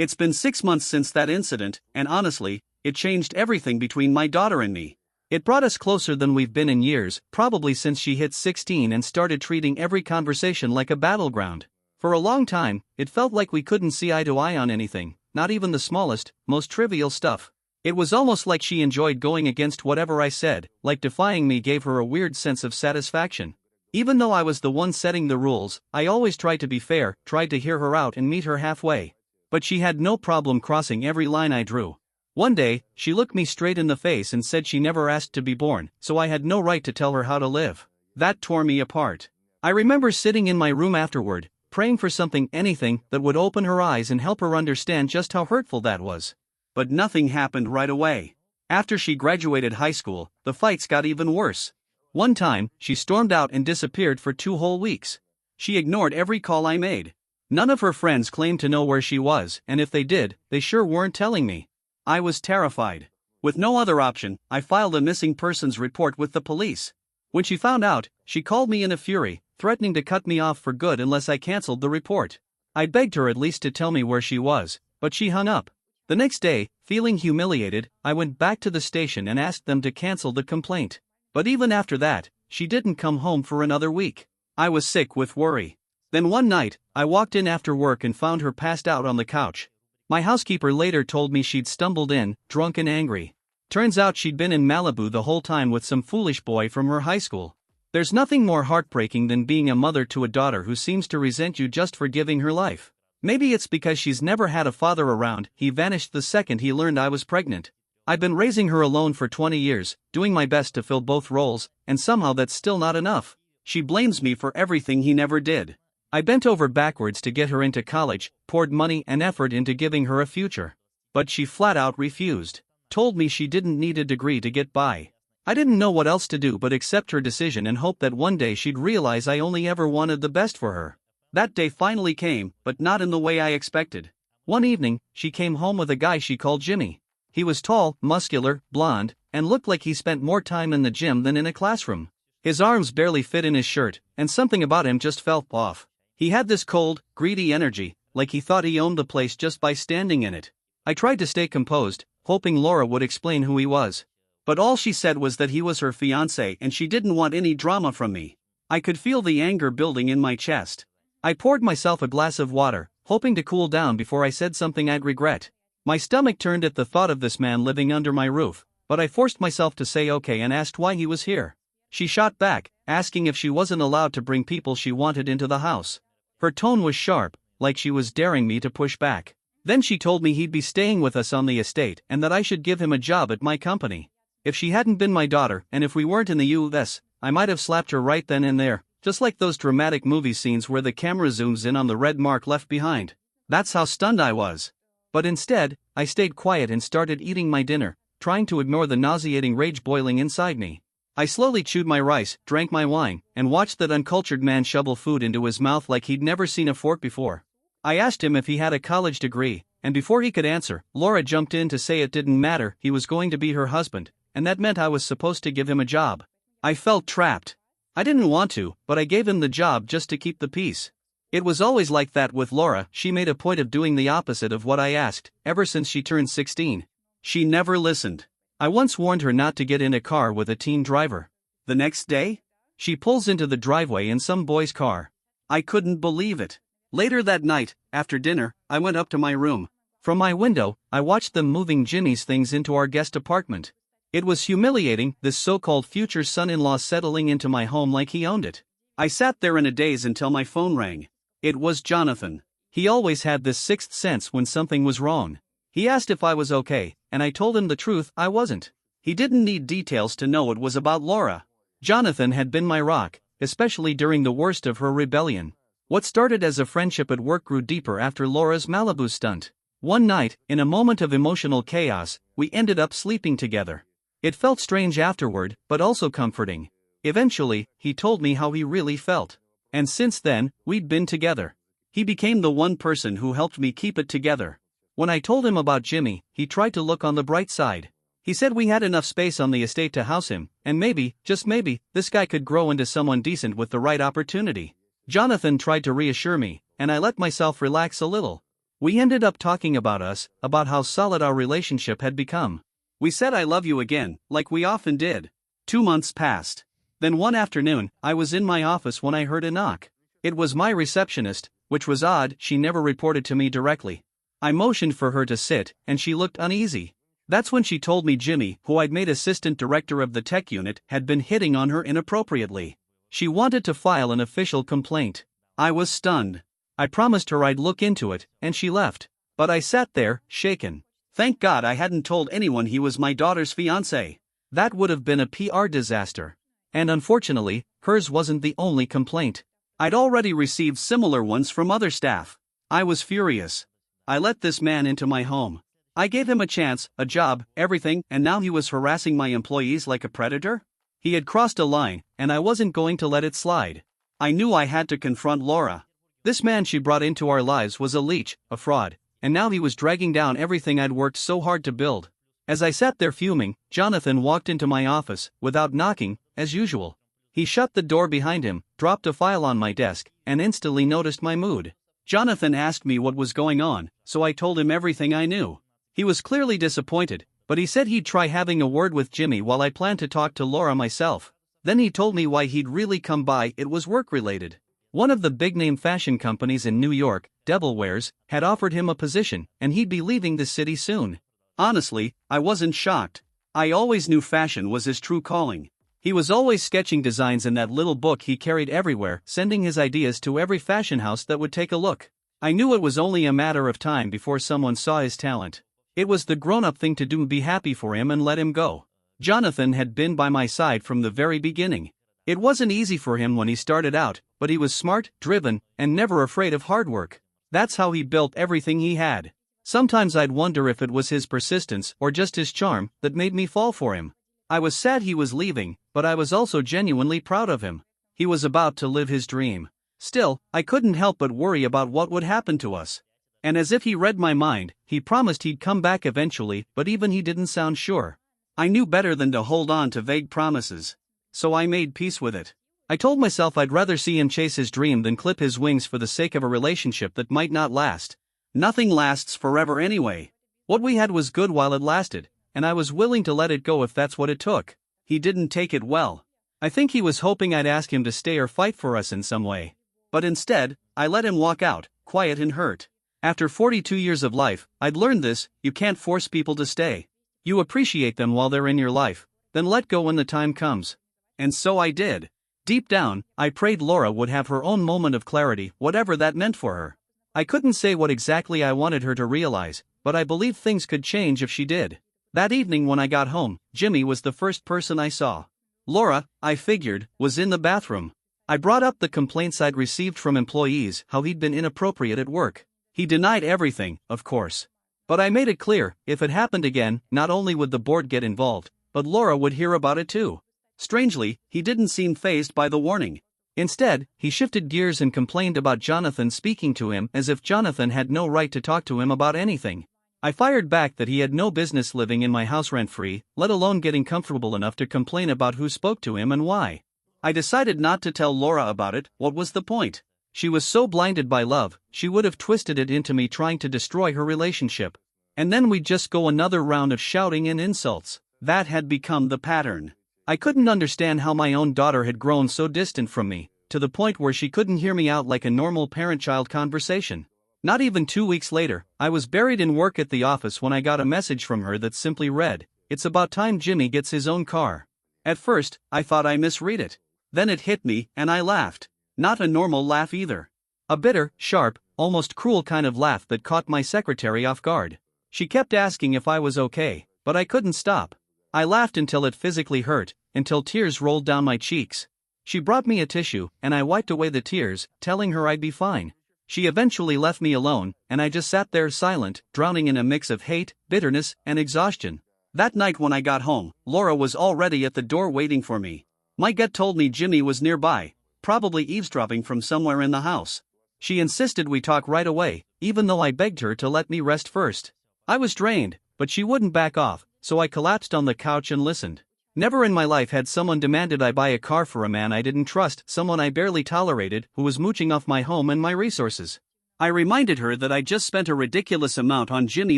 It's been 6 months since that incident, and honestly, it changed everything between my daughter and me. It brought us closer than we've been in years, probably since she hit 16 and started treating every conversation like a battleground. For a long time, it felt like we couldn't see eye to eye on anything, not even the smallest, most trivial stuff. It was almost like she enjoyed going against whatever I said, like defying me gave her a weird sense of satisfaction. Even though I was the one setting the rules, I always tried to be fair, tried to hear her out and meet her halfway. But she had no problem crossing every line I drew. One day, she looked me straight in the face and said she never asked to be born, so I had no right to tell her how to live. That tore me apart. I remember sitting in my room afterward, praying for something, anything, that would open her eyes and help her understand just how hurtful that was. But nothing happened right away. After she graduated high school, the fights got even worse. One time, she stormed out and disappeared for 2 whole weeks. She ignored every call I made. None of her friends claimed to know where she was, and if they did, they sure weren't telling me. I was terrified. With no other option, I filed a missing persons report with the police. When she found out, she called me in a fury, threatening to cut me off for good unless I canceled the report. I begged her at least to tell me where she was, but she hung up. The next day, feeling humiliated, I went back to the station and asked them to cancel the complaint. But even after that, she didn't come home for another week. I was sick with worry. Then one night, I walked in after work and found her passed out on the couch. My housekeeper later told me she'd stumbled in, drunk and angry. Turns out she'd been in Malibu the whole time with some foolish boy from her high school. There's nothing more heartbreaking than being a mother to a daughter who seems to resent you just for giving her life. Maybe it's because she's never had a father around. He vanished the second he learned I was pregnant. I've been raising her alone for 20 years, doing my best to fill both roles, and somehow that's still not enough. She blames me for everything he never did. I bent over backwards to get her into college, poured money and effort into giving her a future. But she flat out refused. Told me she didn't need a degree to get by. I didn't know what else to do but accept her decision and hope that one day she'd realize I only ever wanted the best for her. That day finally came, but not in the way I expected. One evening, she came home with a guy she called Jimmy. He was tall, muscular, blonde, and looked like he spent more time in the gym than in a classroom. His arms barely fit in his shirt, and something about him just felt off. He had this cold, greedy energy, like he thought he owned the place just by standing in it. I tried to stay composed, hoping Laura would explain who he was. But all she said was that he was her fiancé and she didn't want any drama from me. I could feel the anger building in my chest. I poured myself a glass of water, hoping to cool down before I said something I'd regret. My stomach turned at the thought of this man living under my roof, but I forced myself to say okay and asked why he was here. She shot back, asking if she wasn't allowed to bring people she wanted into the house. Her tone was sharp, like she was daring me to push back. Then she told me he'd be staying with us on the estate and that I should give him a job at my company. If she hadn't been my daughter and if we weren't in the US, I might have slapped her right then and there. Just like those dramatic movie scenes where the camera zooms in on the red mark left behind. That's how stunned I was. But instead, I stayed quiet and started eating my dinner, trying to ignore the nauseating rage boiling inside me. I slowly chewed my rice, drank my wine, and watched that uncultured man shovel food into his mouth like he'd never seen a fork before. I asked him if he had a college degree, and before he could answer, Laura jumped in to say it didn't matter, he was going to be her husband, and that meant I was supposed to give him a job. I felt trapped. I didn't want to, but I gave him the job just to keep the peace. It was always like that with Laura. She made a point of doing the opposite of what I asked, ever since she turned 16. She never listened. I once warned her not to get in a car with a teen driver. The next day, she pulls into the driveway in some boy's car. I couldn't believe it. Later that night, after dinner, I went up to my room. From my window, I watched them moving Jimmy's things into our guest apartment. It was humiliating, this so-called future son-in-law settling into my home like he owned it. I sat there in a daze until my phone rang. It was Jonathan. He always had this sixth sense when something was wrong. He asked if I was okay, and I told him the truth, I wasn't. He didn't need details to know it was about Laura. Jonathan had been my rock, especially during the worst of her rebellion. What started as a friendship at work grew deeper after Laura's Malibu stunt. One night, in a moment of emotional chaos, we ended up sleeping together. It felt strange afterward, but also comforting. Eventually, he told me how he really felt. And since then, we'd been together. He became the one person who helped me keep it together. When I told him about Jimmy, he tried to look on the bright side. He said we had enough space on the estate to house him, and maybe, just maybe, this guy could grow into someone decent with the right opportunity. Jonathan tried to reassure me, and I let myself relax a little. We ended up talking about us, about how solid our relationship had become. We said I love you again, like we often did. 2 months passed. Then one afternoon, I was in my office when I heard a knock. It was my receptionist, which was odd, she never reported to me directly. I motioned for her to sit, and she looked uneasy. That's when she told me Jimmy, who I'd made assistant director of the tech unit, had been hitting on her inappropriately. She wanted to file an official complaint. I was stunned. I promised her I'd look into it, and she left. But I sat there, shaken. Thank God I hadn't told anyone he was my daughter's fiancé. That would have been a PR disaster. And unfortunately, hers wasn't the only complaint. I'd already received similar ones from other staff. I was furious. I let this man into my home. I gave him a chance, a job, everything, and now he was harassing my employees like a predator? He had crossed a line, and I wasn't going to let it slide. I knew I had to confront Laura. This man she brought into our lives was a leech, a fraud, and now he was dragging down everything I'd worked so hard to build. As I sat there fuming, Jonathan walked into my office, without knocking, as usual. He shut the door behind him, dropped a file on my desk, and instantly noticed my mood. Jonathan asked me what was going on, so I told him everything I knew. He was clearly disappointed, but he said he'd try having a word with Jimmy while I planned to talk to Laura myself. Then he told me why he'd really come by. It was work-related. One of the big-name fashion companies in New York, Devilwares, had offered him a position, and he'd be leaving the city soon. Honestly, I wasn't shocked. I always knew fashion was his true calling. He was always sketching designs in that little book he carried everywhere, sending his ideas to every fashion house that would take a look. I knew it was only a matter of time before someone saw his talent. It was the grown-up thing to do, be happy for him and let him go. Jonathan had been by my side from the very beginning. It wasn't easy for him when he started out, but he was smart, driven, and never afraid of hard work. That's how he built everything he had. Sometimes I'd wonder if it was his persistence or just his charm that made me fall for him. I was sad he was leaving, but I was also genuinely proud of him. He was about to live his dream. Still, I couldn't help but worry about what would happen to us. And as if he read my mind, he promised he'd come back eventually, but even he didn't sound sure. I knew better than to hold on to vague promises. So I made peace with it. I told myself I'd rather see him chase his dream than clip his wings for the sake of a relationship that might not last. Nothing lasts forever anyway. What we had was good while it lasted, and I was willing to let it go if that's what it took. He didn't take it well. I think he was hoping I'd ask him to stay or fight for us in some way. But instead, I let him walk out, quiet and hurt. After 42 years of life, I'd learned this: you can't force people to stay. You appreciate them while they're in your life, then let go when the time comes. And so I did. Deep down, I prayed Laura would have her own moment of clarity, whatever that meant for her. I couldn't say what exactly I wanted her to realize, but I believed things could change if she did. That evening when I got home, Jimmy was the first person I saw. Laura, I figured, was in the bathroom. I brought up the complaints I'd received from employees, how he'd been inappropriate at work. He denied everything, of course. But I made it clear, if it happened again, not only would the board get involved, but Laura would hear about it too. Strangely, he didn't seem fazed by the warning. Instead, he shifted gears and complained about Jonathan speaking to him as if Jonathan had no right to talk to him about anything. I fired back that he had no business living in my house rent-free, let alone getting comfortable enough to complain about who spoke to him and why. I decided not to tell Laura about it. What was the point? She was so blinded by love, she would have twisted it into me trying to destroy her relationship. And then we'd just go another round of shouting and insults. That had become the pattern. I couldn't understand how my own daughter had grown so distant from me, to the point where she couldn't hear me out like a normal parent-child conversation. Not even 2 weeks later, I was buried in work at the office when I got a message from her that simply read, "It's about time Jimmy gets his own car." At first, I thought I misread it. Then it hit me, and I laughed. Not a normal laugh either. A bitter, sharp, almost cruel kind of laugh that caught my secretary off guard. She kept asking if I was okay, but I couldn't stop. I laughed until it physically hurt, until tears rolled down my cheeks. She brought me a tissue, and I wiped away the tears, telling her I'd be fine. She eventually left me alone, and I just sat there silent, drowning in a mix of hate, bitterness, and exhaustion. That night when I got home, Laura was already at the door waiting for me. My gut told me Jimmy was nearby, probably eavesdropping from somewhere in the house. She insisted we talk right away, even though I begged her to let me rest first. I was drained, but she wouldn't back off, so I collapsed on the couch and listened. Never in my life had someone demanded I buy a car for a man I didn't trust, someone I barely tolerated, who was mooching off my home and my resources. I reminded her that I just spent a ridiculous amount on Jimmy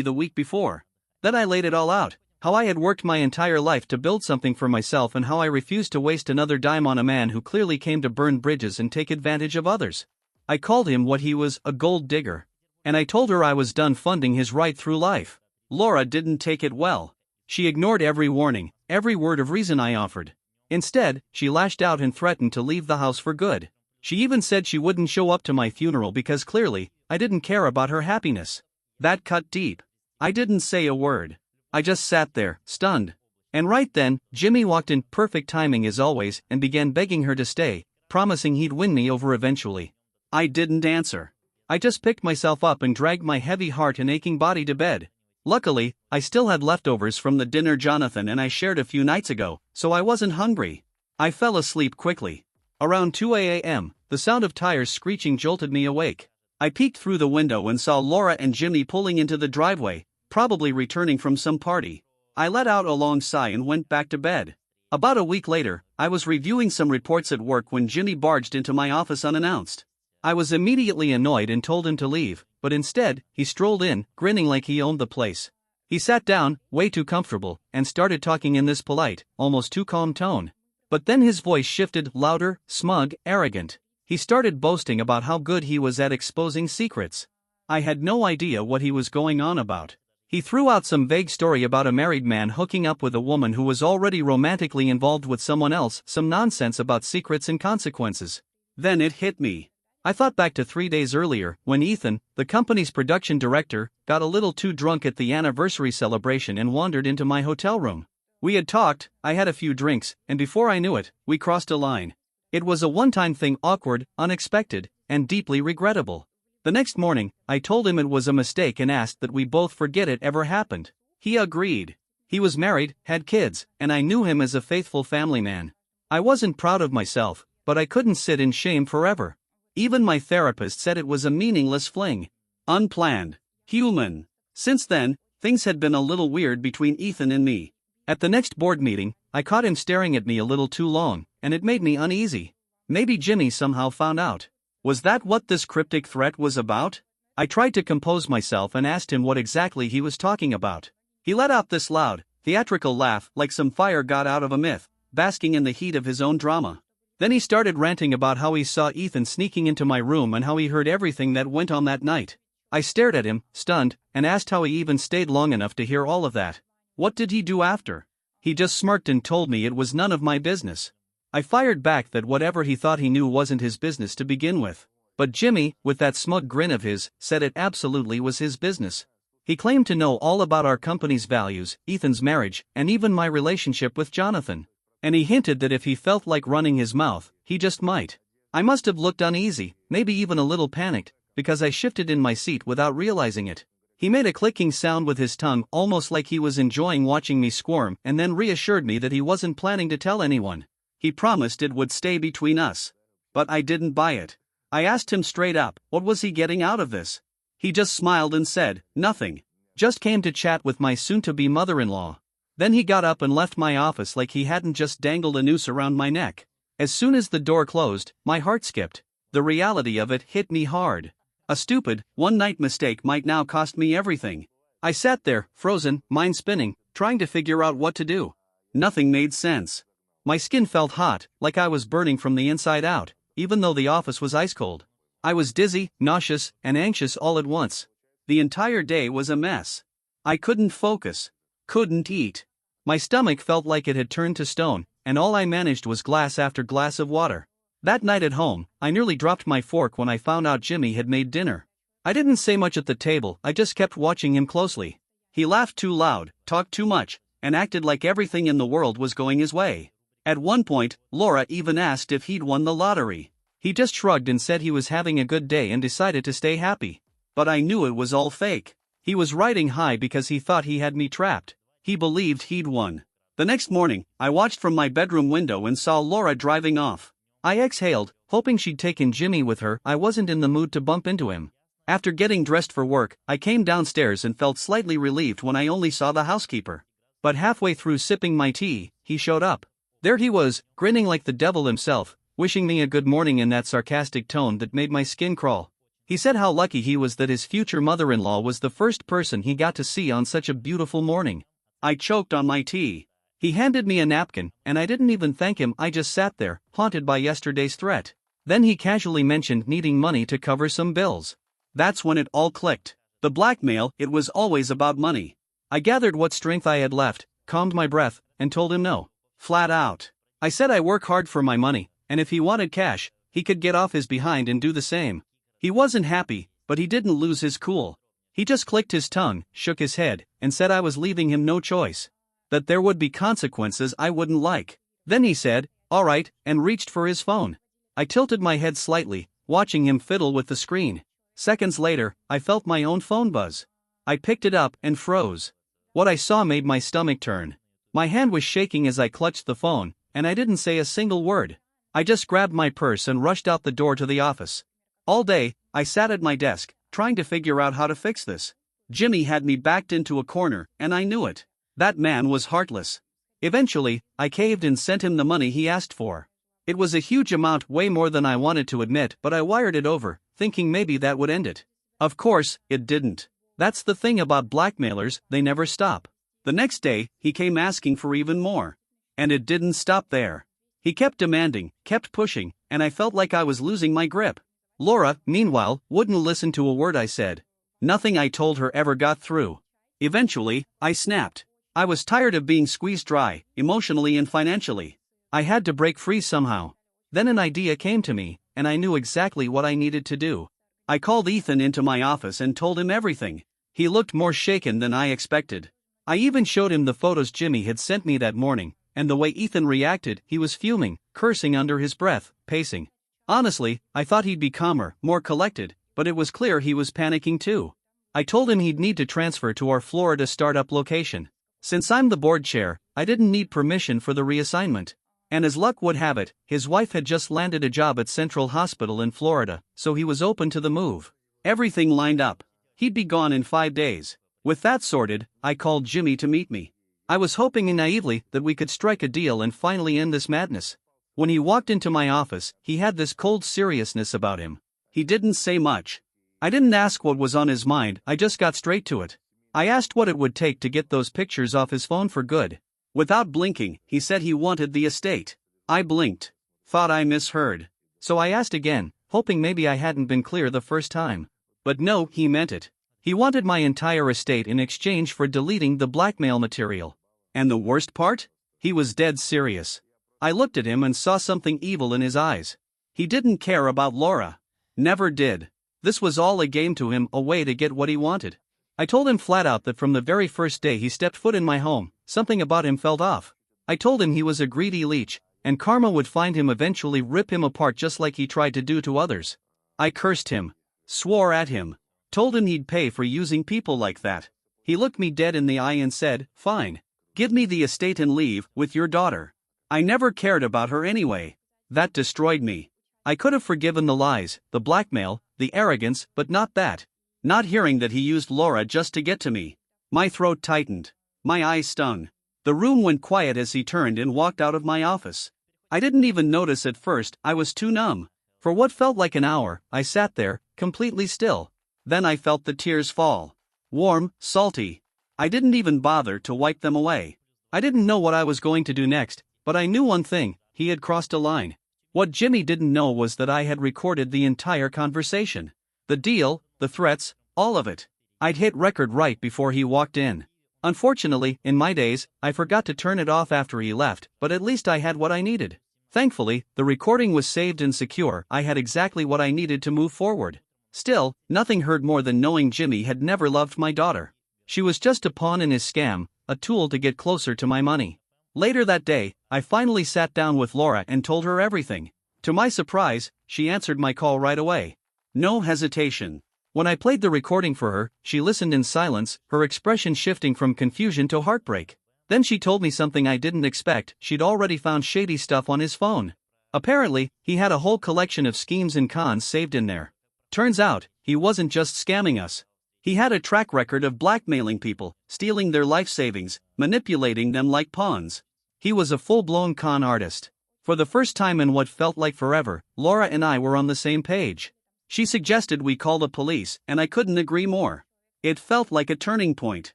the week before. Then I laid it all out, how I had worked my entire life to build something for myself and how I refused to waste another dime on a man who clearly came to burn bridges and take advantage of others. I called him what he was, a gold digger. And I told her I was done funding his right through life. Laura didn't take it well. She ignored every warning, every word of reason I offered. Instead, she lashed out and threatened to leave the house for good. She even said she wouldn't show up to my funeral because clearly, I didn't care about her happiness. That cut deep. I didn't say a word. I just sat there, stunned. And right then, Jimmy walked in, perfect timing as always, and began begging her to stay, promising he'd win me over eventually. I didn't answer. I just picked myself up and dragged my heavy heart and aching body to bed. Luckily, I still had leftovers from the dinner Jonathan and I shared a few nights ago, so I wasn't hungry. I fell asleep quickly. Around 2 a.m., the sound of tires screeching jolted me awake. I peeked through the window and saw Laura and Jimmy pulling into the driveway, probably returning from some party. I let out a long sigh and went back to bed. About a week later, I was reviewing some reports at work when Jimmy barged into my office unannounced. I was immediately annoyed and told him to leave, but instead, he strolled in, grinning like he owned the place. He sat down, way too comfortable, and started talking in this polite, almost too calm tone. But then his voice shifted, louder, smug, arrogant. He started boasting about how good he was at exposing secrets. I had no idea what he was going on about. He threw out some vague story about a married man hooking up with a woman who was already romantically involved with someone else, some nonsense about secrets and consequences. Then it hit me. I thought back to 3 days earlier, when Ethan, the company's production director, got a little too drunk at the anniversary celebration and wandered into my hotel room. We had talked, I had a few drinks, and before I knew it, we crossed a line. It was a one-time thing, awkward, unexpected, and deeply regrettable. The next morning, I told him it was a mistake and asked that we both forget it ever happened. He agreed. He was married, had kids, and I knew him as a faithful family man. I wasn't proud of myself, but I couldn't sit in shame forever. Even my therapist said it was a meaningless fling. Unplanned. Human. Since then, things had been a little weird between Ethan and me. At the next board meeting, I caught him staring at me a little too long, and it made me uneasy. Maybe Jimmy somehow found out. Was that what this cryptic threat was about? I tried to compose myself and asked him what exactly he was talking about. He let out this loud, theatrical laugh like some fire got out of a myth, basking in the heat of his own drama. Then he started ranting about how he saw Ethan sneaking into my room and how he heard everything that went on that night. I stared at him, stunned, and asked how he even stayed long enough to hear all of that. What did he do after? He just smirked and told me it was none of my business. I fired back that whatever he thought he knew wasn't his business to begin with. But Jimmy, with that smug grin of his, said it absolutely was his business. He claimed to know all about our company's values, Ethan's marriage, and even my relationship with Jonathan. And he hinted that if he felt like running his mouth, he just might. I must have looked uneasy, maybe even a little panicked, because I shifted in my seat without realizing it. He made a clicking sound with his tongue, almost like he was enjoying watching me squirm, and then reassured me that he wasn't planning to tell anyone. He promised it would stay between us. But I didn't buy it. I asked him straight up, what was he getting out of this? He just smiled and said, nothing. Just came to chat with my soon-to-be mother-in-law. Then he got up and left my office like he hadn't just dangled a noose around my neck. As soon as the door closed, my heart skipped. The reality of it hit me hard. A stupid, one-night mistake might now cost me everything. I sat there, frozen, mind spinning, trying to figure out what to do. Nothing made sense. My skin felt hot, like I was burning from the inside out, even though the office was ice cold. I was dizzy, nauseous, and anxious all at once. The entire day was a mess. I couldn't focus. Couldn't eat. My stomach felt like it had turned to stone, and all I managed was glass after glass of water. That night at home, I nearly dropped my fork when I found out Jimmy had made dinner. I didn't say much at the table, I just kept watching him closely. He laughed too loud, talked too much, and acted like everything in the world was going his way. At one point, Laura even asked if he'd won the lottery. He just shrugged and said he was having a good day and decided to stay happy. But I knew it was all fake. He was riding high because he thought he had me trapped. He believed he'd won. The next morning, I watched from my bedroom window and saw Laura driving off. I exhaled, hoping she'd taken Jimmy with her. I wasn't in the mood to bump into him. After getting dressed for work, I came downstairs and felt slightly relieved when I only saw the housekeeper. But halfway through sipping my tea, he showed up. There he was, grinning like the devil himself, wishing me a good morning in that sarcastic tone that made my skin crawl. He said how lucky he was that his future mother-in-law was the first person he got to see on such a beautiful morning. I choked on my tea. He handed me a napkin, and I didn't even thank him. I just sat there, haunted by yesterday's threat. Then he casually mentioned needing money to cover some bills. That's when it all clicked. The blackmail, it was always about money. I gathered what strength I had left, calmed my breath, and told him no. Flat out. I said I work hard for my money, and if he wanted cash, he could get off his behind and do the same. He wasn't happy, but he didn't lose his cool. He just clicked his tongue, shook his head, and said I was leaving him no choice. That there would be consequences I wouldn't like. Then he said, "All right," and reached for his phone. I tilted my head slightly, watching him fiddle with the screen. Seconds later, I felt my own phone buzz. I picked it up and froze. What I saw made my stomach turn. My hand was shaking as I clutched the phone, and I didn't say a single word. I just grabbed my purse and rushed out the door to the office. All day, I sat at my desk, trying to figure out how to fix this. Jimmy had me backed into a corner, and I knew it. That man was heartless. Eventually, I caved and sent him the money he asked for. It was a huge amount, way more than I wanted to admit, but I wired it over, thinking maybe that would end it. Of course, it didn't. That's the thing about blackmailers, they never stop. The next day, he came asking for even more. And it didn't stop there. He kept demanding, kept pushing, and I felt like I was losing my grip. Laura, meanwhile, wouldn't listen to a word I said. Nothing I told her ever got through. Eventually, I snapped. I was tired of being squeezed dry, emotionally and financially. I had to break free somehow. Then an idea came to me, and I knew exactly what I needed to do. I called Ethan into my office and told him everything. He looked more shaken than I expected. I even showed him the photos Jimmy had sent me that morning, and the way Ethan reacted, he was fuming, cursing under his breath, pacing. Honestly, I thought he'd be calmer, more collected, but it was clear he was panicking too. I told him he'd need to transfer to our Florida startup location. Since I'm the board chair, I didn't need permission for the reassignment. And as luck would have it, his wife had just landed a job at Central Hospital in Florida, so he was open to the move. Everything lined up. He'd be gone in 5 days. With that sorted, I called Jimmy to meet me. I was hoping naively that we could strike a deal and finally end this madness. When he walked into my office, he had this cold seriousness about him. He didn't say much. I didn't ask what was on his mind, I just got straight to it. I asked what it would take to get those pictures off his phone for good. Without blinking, he said he wanted the estate. I blinked. Thought I misheard. So I asked again, hoping maybe I hadn't been clear the first time. But no, he meant it. He wanted my entire estate in exchange for deleting the blackmail material. And the worst part? He was dead serious. I looked at him and saw something evil in his eyes. He didn't care about Laura. Never did. This was all a game to him, a way to get what he wanted. I told him flat out that from the very first day he stepped foot in my home, something about him felt off. I told him he was a greedy leech, and karma would find him, eventually rip him apart just like he tried to do to others. I cursed him. Swore at him. Told him he'd pay for using people like that. He looked me dead in the eye and said, "Fine. Give me the estate and leave with your daughter." I never cared about her anyway. That destroyed me. I could have forgiven the lies, the blackmail, the arrogance, but not that. Not hearing that he used Laura just to get to me. My throat tightened. My eyes stung. The room went quiet as he turned and walked out of my office. I didn't even notice at first, I was too numb. For what felt like an hour, I sat there, completely still. Then I felt the tears fall. Warm, salty. I didn't even bother to wipe them away. I didn't know what I was going to do next, but I knew one thing, he had crossed a line. What Jimmy didn't know was that I had recorded the entire conversation. The deal, the threats, all of it. I'd hit record right before he walked in. Unfortunately, in my days, I forgot to turn it off after he left, but at least I had what I needed. Thankfully, the recording was saved and secure. I had exactly what I needed to move forward. Still, nothing hurt more than knowing Jimmy had never loved my daughter. She was just a pawn in his scam, a tool to get closer to my money. Later that day, I finally sat down with Laura and told her everything. To my surprise, she answered my call right away. No hesitation. When I played the recording for her, she listened in silence, her expression shifting from confusion to heartbreak. Then she told me something I didn't expect. She'd already found shady stuff on his phone. Apparently, he had a whole collection of schemes and cons saved in there. Turns out, he wasn't just scamming us. He had a track record of blackmailing people, stealing their life savings, manipulating them like pawns. He was a full-blown con artist. For the first time in what felt like forever, Laura and I were on the same page. She suggested we call the police, and I couldn't agree more. It felt like a turning point.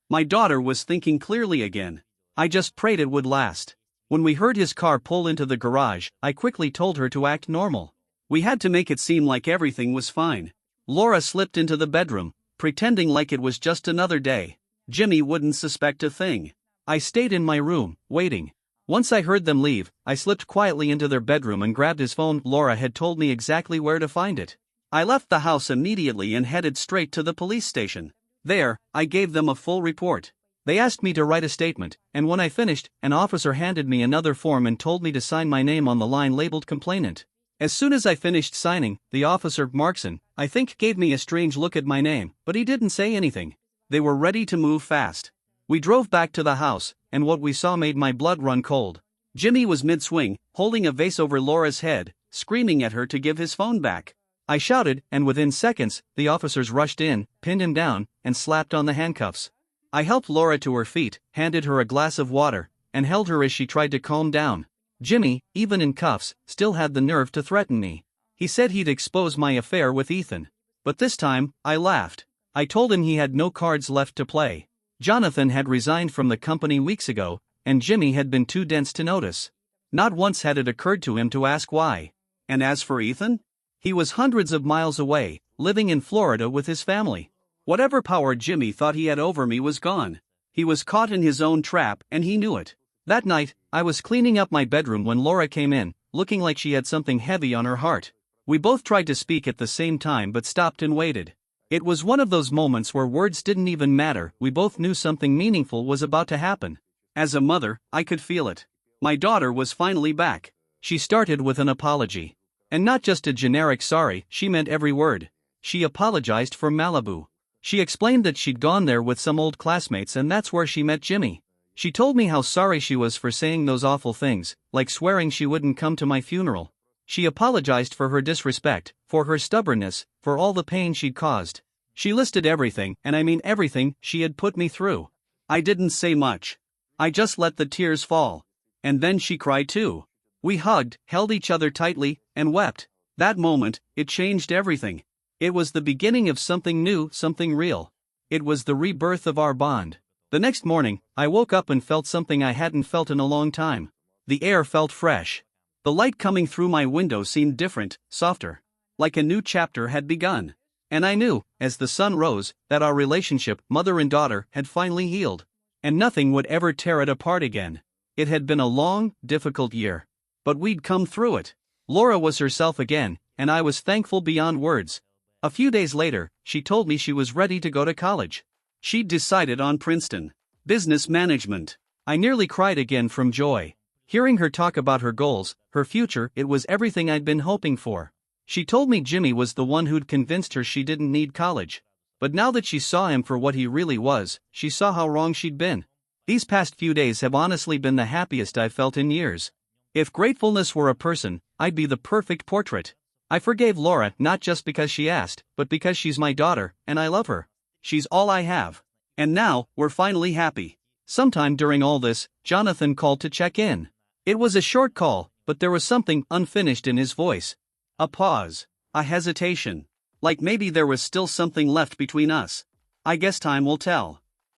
My daughter was thinking clearly again. I just prayed it would last. When we heard his car pull into the garage, I quickly told her to act normal. We had to make it seem like everything was fine. Laura slipped into the bedroom, pretending like it was just another day. Jimmy wouldn't suspect a thing. I stayed in my room, waiting. Once I heard them leave, I slipped quietly into their bedroom and grabbed his phone. Laura had told me exactly where to find it. I left the house immediately and headed straight to the police station. There, I gave them a full report. They asked me to write a statement, and when I finished, an officer handed me another form and told me to sign my name on the line labeled complainant. As soon as I finished signing, the officer, Markson, I think, gave me a strange look at my name, but he didn't say anything. They were ready to move fast. We drove back to the house, and what we saw made my blood run cold. Jimmy was mid-swing, holding a vase over Laura's head, screaming at her to give his phone back. I shouted, and within seconds, the officers rushed in, pinned him down, and slapped on the handcuffs. I helped Laura to her feet, handed her a glass of water, and held her as she tried to calm down. Jimmy, even in cuffs, still had the nerve to threaten me. He said he'd expose my affair with Ethan. But this time, I laughed. I told him he had no cards left to play. Jonathan had resigned from the company weeks ago, and Jimmy had been too dense to notice. Not once had it occurred to him to ask why. And as for Ethan? He was hundreds of miles away, living in Florida with his family. Whatever power Jimmy thought he had over me was gone. He was caught in his own trap, and he knew it. That night, I was cleaning up my bedroom when Laura came in, looking like she had something heavy on her heart. We both tried to speak at the same time but stopped and waited. It was one of those moments where words didn't even matter. We both knew something meaningful was about to happen. As a mother, I could feel it. My daughter was finally back. She started with an apology. And not just a generic sorry, she meant every word. She apologized for Malibu. She explained that she'd gone there with some old classmates and that's where she met Jimmy. She told me how sorry she was for saying those awful things, like swearing she wouldn't come to my funeral. She apologized for her disrespect, for her stubbornness, for all the pain she'd caused. She listed everything, and I mean everything, she had put me through. I didn't say much. I just let the tears fall. And then she cried too. We hugged, held each other tightly, and wept. That moment, it changed everything. It was the beginning of something new, something real. It was the rebirth of our bond. The next morning, I woke up and felt something I hadn't felt in a long time. The air felt fresh. The light coming through my window seemed different, softer. Like a new chapter had begun. And I knew, as the sun rose, that our relationship, mother and daughter, had finally healed. And nothing would ever tear it apart again. It had been a long, difficult year. But we'd come through it. Laura was herself again, and I was thankful beyond words. A few days later, she told me she was ready to go to college. She'd decided on Princeton. Business management. I nearly cried again from joy. Hearing her talk about her goals, her future, it was everything I'd been hoping for. She told me Jimmy was the one who'd convinced her she didn't need college. But now that she saw him for what he really was, she saw how wrong she'd been. These past few days have honestly been the happiest I've felt in years. If gratefulness were a person, I'd be the perfect portrait. I forgave Laura not just because she asked, but because she's my daughter, and I love her. She's all I have. And now, we're finally happy. Sometime during all this, Jonathan called to check in. It was a short call, but there was something unfinished in his voice. A pause. A hesitation. Like maybe there was still something left between us. I guess time will tell.